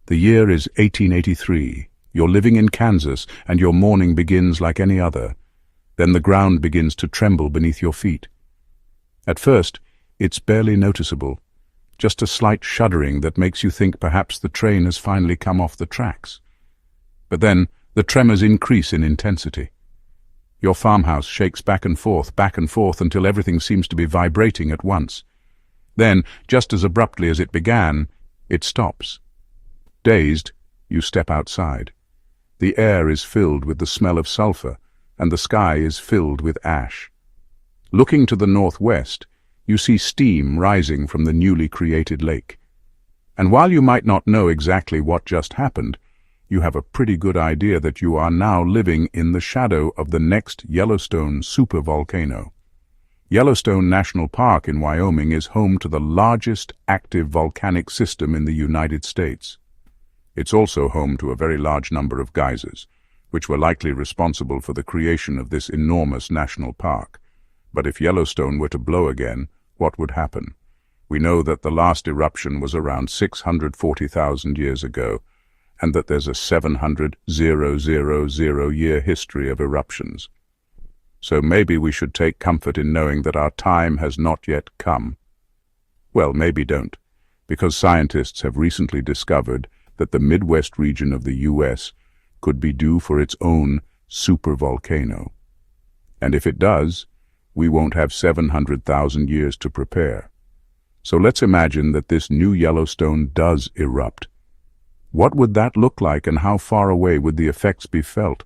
The year is 1883. You're living in Kansas, and your morning begins like any other. Then the ground begins to tremble beneath your feet. At first, it's barely noticeable, just a slight shuddering that makes you think perhaps the train has finally come off the tracks. But then, the tremors increase in intensity. Your farmhouse shakes back and forth until everything seems to be vibrating at once. Then, just as abruptly as it began, it stops. Dazed, you step outside. The air is filled with the smell of sulfur, and the sky is filled with ash. Looking to the northwest, you see steam rising from the newly created lake. And while you might not know exactly what just happened, you have a pretty good idea that you are now living in the shadow of the next Yellowstone supervolcano. Yellowstone National Park in Wyoming is home to the largest active volcanic system in the United States. It's also home to a very large number of geysers, which were likely responsible for the creation of this enormous national park. But if Yellowstone were to blow again, what would happen? We know that the last eruption was around 640,000 years ago, and that there's a 700,000-year history of eruptions. So maybe we should take comfort in knowing that our time has not yet come. Well, maybe don't, because scientists have recently discovered that the Midwest region of the U.S. could be due for its own supervolcano. And if it does, we won't have 700,000 years to prepare. So let's imagine that this new Yellowstone does erupt. What would that look like, and how far away would the effects be felt?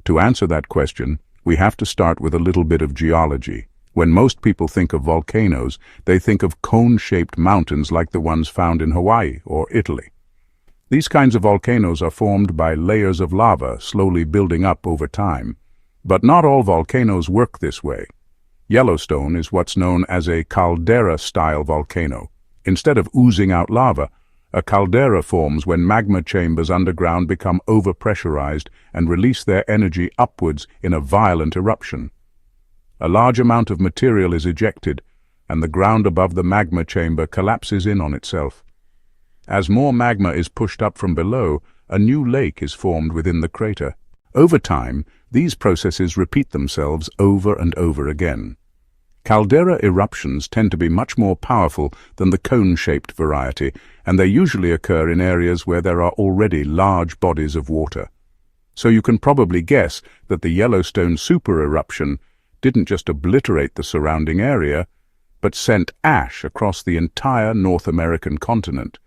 To answer that question, we have to start with a little bit of geology. When most people think of volcanoes, they think of cone-shaped mountains like the ones found in Hawaii or Italy. These kinds of volcanoes are formed by layers of lava slowly building up over time. But not all volcanoes work this way. Yellowstone is what's known as a caldera-style volcano. Instead of oozing out lava, a caldera forms when magma chambers underground become overpressurized and release their energy upwards in a violent eruption. A large amount of material is ejected, and the ground above the magma chamber collapses in on itself. As more magma is pushed up from below, a new lake is formed within the crater. Over time, these processes repeat themselves over and over again. Caldera eruptions tend to be much more powerful than the cone-shaped variety, and they usually occur in areas where there are already large bodies of water. So you can probably guess that the Yellowstone super-eruption didn't just obliterate the surrounding area, but sent ash across the entire North American continent.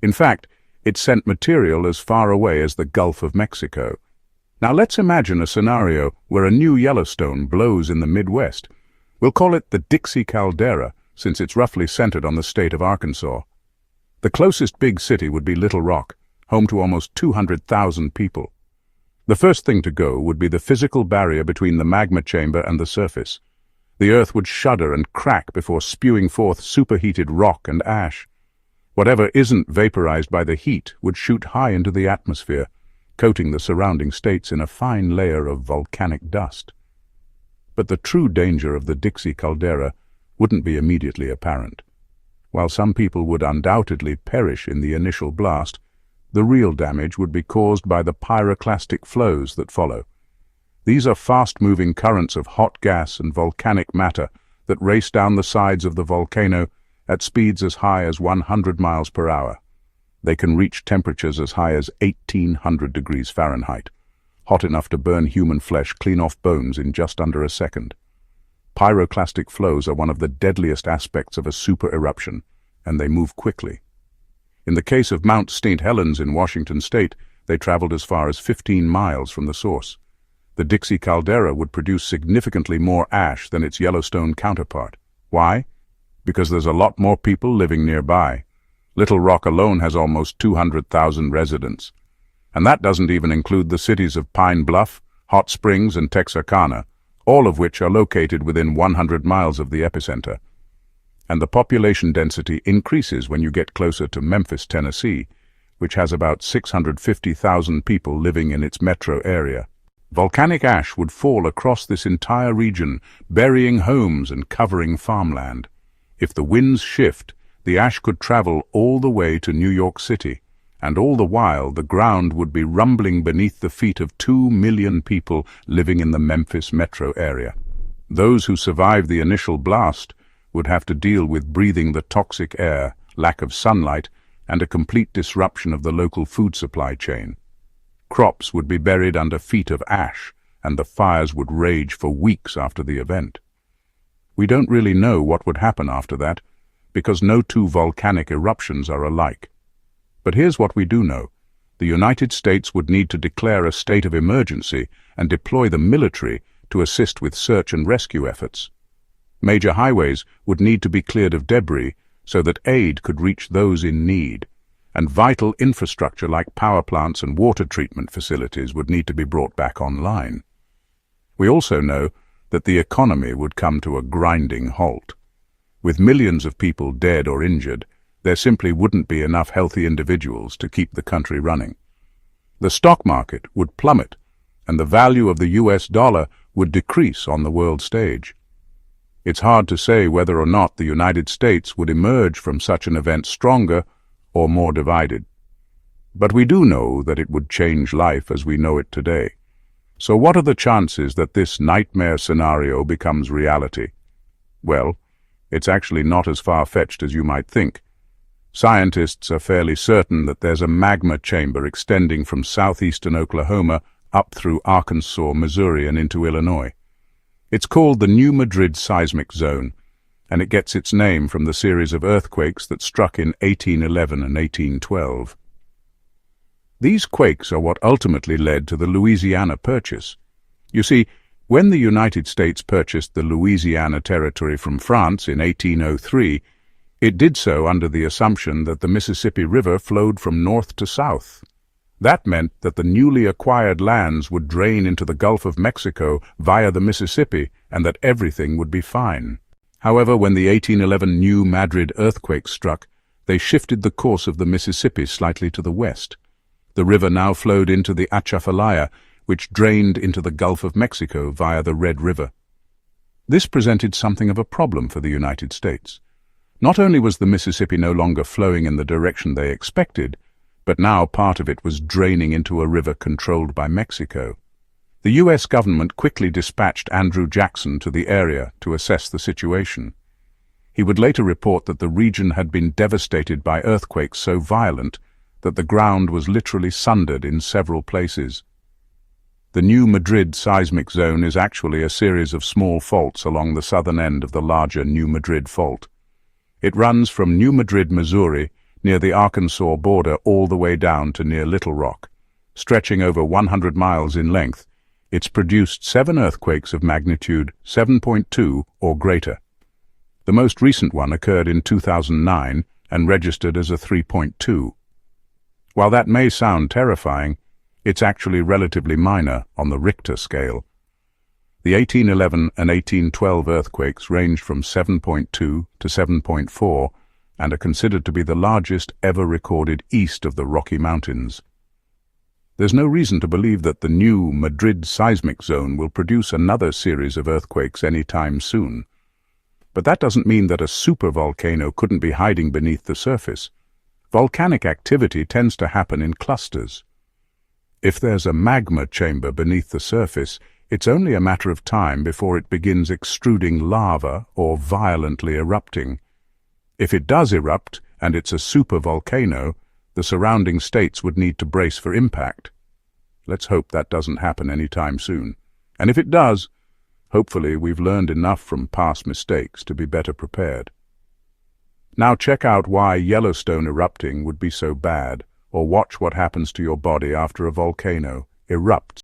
In fact, it sent material as far away as the Gulf of Mexico. Now let's imagine a scenario where a new Yellowstone blows in the Midwest. We'll call it the Dixie Caldera, since it's roughly centered on the state of Arkansas. The closest big city would be Little Rock, home to almost 200,000 people. The first thing to go would be the physical barrier between the magma chamber and the surface. The earth would shudder and crack before spewing forth superheated rock and ash. Whatever isn't vaporized by the heat would shoot high into the atmosphere, coating the surrounding states in a fine layer of volcanic dust. But the true danger of the Dixie Caldera wouldn't be immediately apparent. While some people would undoubtedly perish in the initial blast, the real damage would be caused by the pyroclastic flows that follow. These are fast-moving currents of hot gas and volcanic matter that race down the sides of the volcano at speeds as high as 100 miles per hour. They can reach temperatures as high as 1800 degrees Fahrenheit, hot enough to burn human flesh clean off bones in just under a second. Pyroclastic flows are one of the deadliest aspects of a super-eruption, and they move quickly. In the case of Mount St. Helens in Washington state, they traveled as far as 15 miles from the source. The Dixie Caldera would produce significantly more ash than its Yellowstone counterpart. Why? Because there's a lot more people living nearby. Little Rock alone has almost 200,000 residents. And that doesn't even include the cities of Pine Bluff, Hot Springs, and Texarkana, all of which are located within 100 miles of the epicenter. And the population density increases when you get closer to Memphis, Tennessee, which has about 650,000 people living in its metro area. Volcanic ash would fall across this entire region, burying homes and covering farmland. If the winds shift, the ash could travel all the way to New York City, and all the while the ground would be rumbling beneath the feet of 2 million people living in the Memphis metro area. Those who survived the initial blast would have to deal with breathing the toxic air, lack of sunlight, and a complete disruption of the local food supply chain. Crops would be buried under feet of ash, and the fires would rage for weeks after the event. We don't really know what would happen after that, because no two volcanic eruptions are alike. But here's what we do know. The United States would need to declare a state of emergency and deploy the military to assist with search and rescue efforts. Major highways would need to be cleared of debris so that aid could reach those in need, and vital infrastructure like power plants and water treatment facilities would need to be brought back online. We also know that the economy would come to a grinding halt. With millions of people dead or injured, there simply wouldn't be enough healthy individuals to keep the country running. The stock market would plummet, and the value of the US dollar would decrease on the world stage. It's hard to say whether or not the United States would emerge from such an event stronger or more divided. But we do know that it would change life as we know it today. So what are the chances that this nightmare scenario becomes reality? Well, it's actually not as far-fetched as you might think. Scientists are fairly certain that there's a magma chamber extending from southeastern Oklahoma up through Arkansas, Missouri, and into Illinois. It's called the New Madrid Seismic Zone, and it gets its name from the series of earthquakes that struck in 1811 and 1812. These quakes are what ultimately led to the Louisiana Purchase. You see, when the United States purchased the Louisiana Territory from France in 1803, it did so under the assumption that the Mississippi River flowed from north to south. That meant that the newly acquired lands would drain into the Gulf of Mexico via the Mississippi and that everything would be fine. However, when the 1811 New Madrid earthquake struck, they shifted the course of the Mississippi slightly to the west. The river now flowed into the Atchafalaya, which drained into the Gulf of Mexico via the Red River. This presented something of a problem for the United States. Not only was the Mississippi no longer flowing in the direction they expected, but now part of it was draining into a river controlled by Mexico. The U.S. government quickly dispatched Andrew Jackson to the area to assess the situation. He would later report that the region had been devastated by earthquakes so violent that the ground was literally sundered in several places. The New Madrid Seismic Zone is actually a series of small faults along the southern end of the larger New Madrid Fault. It runs from New Madrid, Missouri, near the Arkansas border all the way down to near Little Rock. Stretching over 100 miles in length, it's produced 7 earthquakes of magnitude 7.2 or greater. The most recent one occurred in 2009 and registered as a 3.2. While that may sound terrifying, it's actually relatively minor on the Richter scale. The 1811 and 1812 earthquakes ranged from 7.2 to 7.4 and are considered to be the largest ever recorded east of the Rocky Mountains. There's no reason to believe that the new Madrid Seismic Zone will produce another series of earthquakes anytime soon. But that doesn't mean that a supervolcano couldn't be hiding beneath the surface. Volcanic activity tends to happen in clusters. If there's a magma chamber beneath the surface, it's only a matter of time before it begins extruding lava or violently erupting. If it does erupt, and it's a supervolcano, the surrounding states would need to brace for impact. Let's hope that doesn't happen anytime soon. And if it does, hopefully we've learned enough from past mistakes to be better prepared. Now check out why Yellowstone erupting would be so bad, or watch what happens to your body after a volcano erupts.